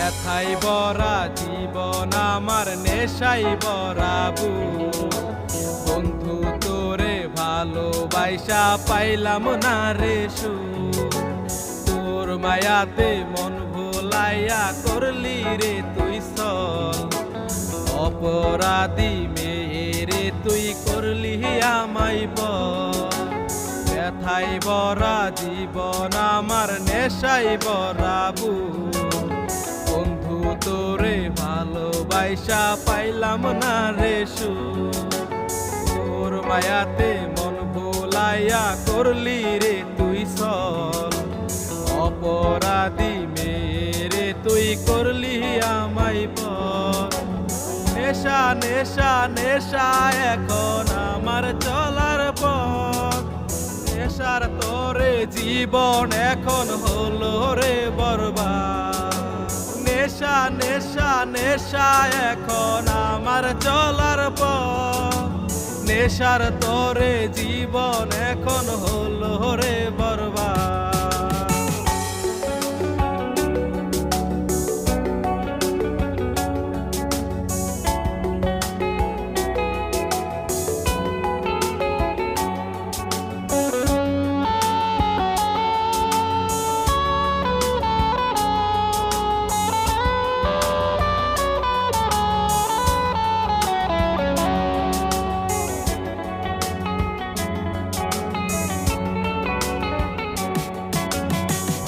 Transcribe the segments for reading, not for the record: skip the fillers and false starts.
ব্যথাই ভরা জীবন আমার, নেশাই ভরা বুক। বন্ধু তোরে ভালোবাসা পাইলাম না রে সুখ। তোর মায়াতে মন ভোলাইয়া করলি রে তুই ছল। অপরাধী মেয়েরে তুই করলি আমায় বল। ব্যথাই ভরা জীবন আমার, নেশাই ভরা বুক। বন্ধু তোরে ভালোবাসা পাইলাম না রে সুখ। তোর মায়াতে মন ভোলাইয়া করলি রে তুই ছল। অপরাধী মেয়েরে তুই করলি আমায় বল। নেশা নেশা নেশা এখন আমার চলার পথ। নেশার তোরে জীবন এখন হলো রে বরবাদ। নেশা নেশা নেশা এখন আমার চলার পথ। নেশার তোরে জীবন এখন হলো রে বরবাদ।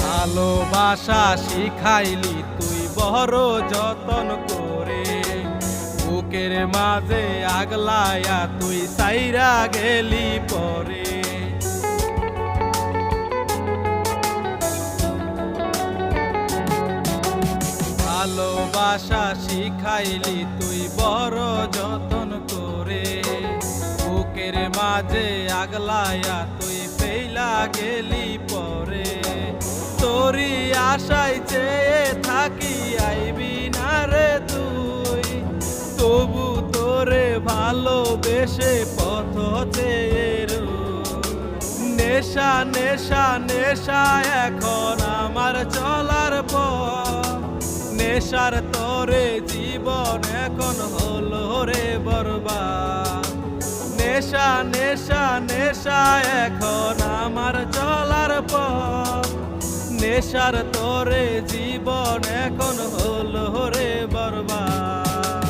ভালোবাসা শিখাইলি তুই বড় যতন করে। বুকের মাঝে আগলায়া তুই সাইরা গেলি পরে। ভালোবাসা শিখাইলি তুই বড় যতন করে। বুকের মাঝে আগলায়া তুই ফেইলা গেলি পরে। তোরি আশায় চেয়ে থাকি আইবি না রে তুই। তবু তোরে ভালোবেসে পথ চেয়ে রই। নেশা নেশা নেশা এখন আমার চলার পথ। নেশার তোরে জীবন এখন হলো রে বরবাদ। নেশা নেশা নেশা এখন আমার চলার পথ। নেশার তোরে জীবন এখন হলো রে বরবাদ।